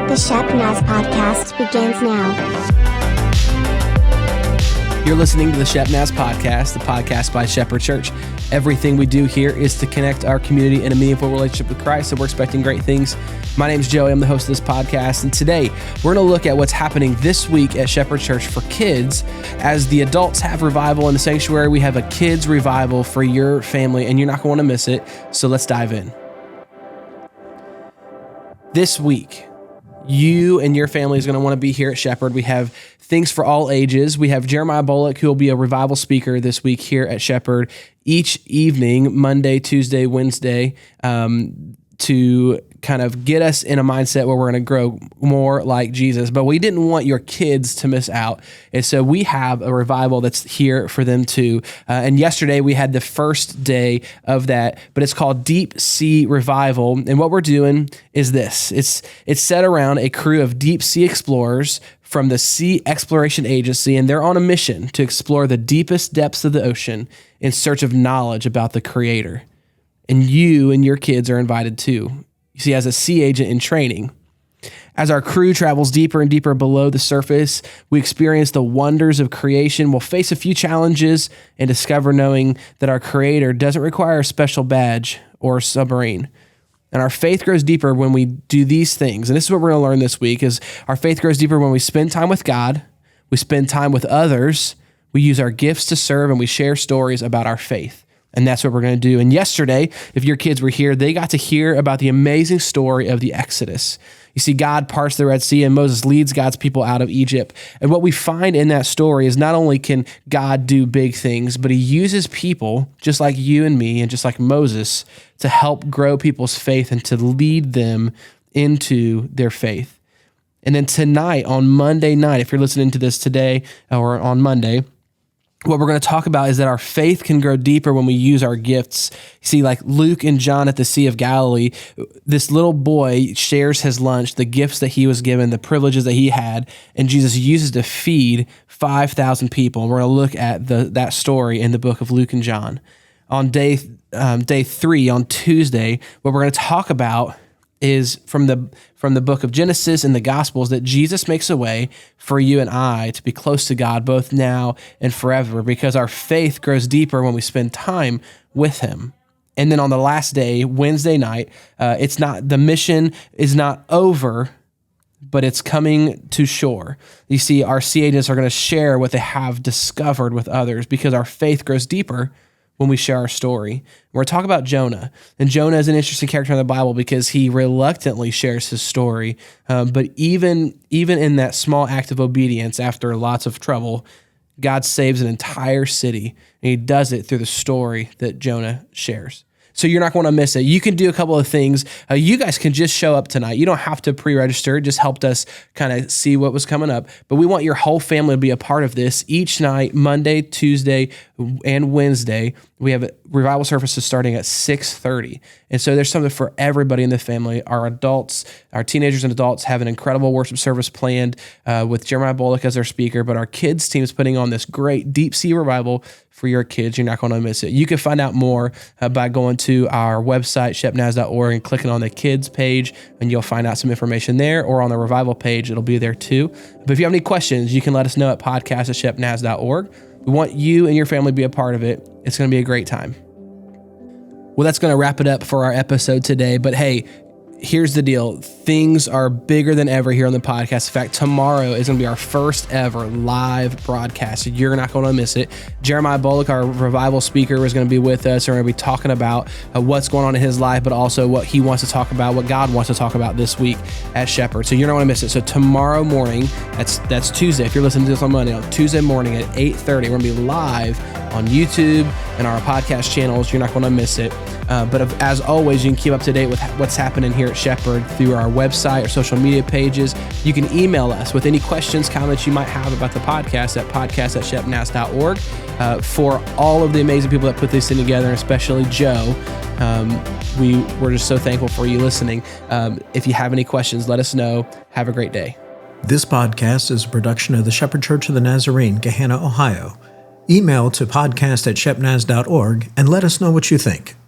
The Shepnaz podcast begins now. You're listening to the Shepnaz podcast, the podcast by Shepherd Church. Everything we do here is to connect our community in a meaningful relationship with Christ, and we're expecting great things. My name's Joey. I'm the host of this podcast, and today we're going to look at what's happening this week at Shepherd Church for kids. As the adults have revival in the sanctuary, we have a kids revival for your family, and you're not going to want to miss it, so let's dive in. This week, you and your family is going to want to be here at Shepherd. We have things for all ages. We have Jeremiah Bullock, who will be a revival speaker this week here at Shepherd each evening, Monday, Tuesday, Wednesday, to kind of get us in a mindset where we're going to grow more like Jesus. But we didn't want your kids to miss out. And so we have a revival that's here for them too. And yesterday we had the first day of that, but it's called Deep Sea Revival. And what we're doing is this. It's set around a crew of deep sea explorers from the Sea Exploration Agency, and they're on a mission to explore the deepest depths of the ocean in search of knowledge about the Creator. And you and your kids are invited too. You see, as a sea agent in training, as our crew travels deeper and deeper below the surface, we experience the wonders of creation. We'll face a few challenges and discover knowing that our Creator doesn't require a special badge or a submarine. And our faith grows deeper when we do these things. And this is what we're going to learn this week, is our faith grows deeper when we spend time with God, we spend time with others, we use our gifts to serve, and we share stories about our faith. And that's what we're going to do. And yesterday, if your kids were here, they got to hear about the amazing story of the Exodus. You see, God parts the Red Sea and Moses leads God's people out of Egypt. And what we find in that story is not only can God do big things, but he uses people just like you and me and just like Moses to help grow people's faith and to lead them into their faith. And then tonight, on Monday night, if you're listening to this today or on Monday, what we're going to talk about is that our faith can grow deeper when we use our gifts. You see, like Luke and John at the Sea of Galilee, this little boy shares his lunch, the gifts that he was given, the privileges that he had, and Jesus uses to feed 5,000 people. And we're going to look at that story in the book of Luke and John. On day 3, on Tuesday, what we're going to talk about is from the book of Genesis and the Gospels, that Jesus makes a way for you and I to be close to God both now and forever, because our faith grows deeper when we spend time with him. And then on the last day, Wednesday night, the mission is not over, but it's coming to shore. You see, our sea agents are going to share what they have discovered with others, because our faith grows deeper when we share our story. We're talking about Jonah. And Jonah is an interesting character in the Bible because he reluctantly shares his story. But even in that small act of obedience, after lots of trouble, God saves an entire city. And he does it through the story that Jonah shares. So you're not going to miss it. You can do a couple of things. You guys can just show up tonight. You don't have to pre-register. It just helped us kind of see what was coming up. But we want your whole family to be a part of this each night, Monday, Tuesday, and Wednesday. We have revival services starting at 6:30. And so there's something for everybody in the family. Our adults, our teenagers and adults have an incredible worship service planned with Jeremiah Bullock as our speaker. But our kids team is putting on this great deep sea revival for your kids. You're not going to miss it. You can find out more by going to our website, shepnaz.org, and clicking on the kids page, and you'll find out some information there, or on the revival page, it'll be there too. But if you have any questions, you can let us know at podcast@shepnaz.org. We want you and your family to be a part of it. It's going to be a great time. Well, that's going to wrap it up for our episode today. But hey, here's the deal. Things are bigger than ever here on the podcast. In fact, tomorrow is going to be our first ever live broadcast. You're not going to miss it. Jeremiah Bullock, our revival speaker, is going to be with us. We're going to be talking about what's going on in his life, but also what he wants to talk about, what God wants to talk about this week at Shepherd. So you're not going to miss it. So tomorrow morning, that's Tuesday. If you're listening to this on Monday, on Tuesday morning at 8:30, we're going to be live on YouTube and our podcast channels. You're not going to miss it. But as always, you can keep up to date with what's happening here at Shepherd through our website or social media pages. You can email us with any questions, comments you might have about the podcast at podcast@shepnaz.org. For all of the amazing people that put this thing together, and especially Joe, we're just so thankful for you listening. If you have any questions, let us know. Have a great day. This podcast is a production of the Shepherd Church of the Nazarene, Gahanna, Ohio. Email to podcast@shepnaz.org and let us know what you think.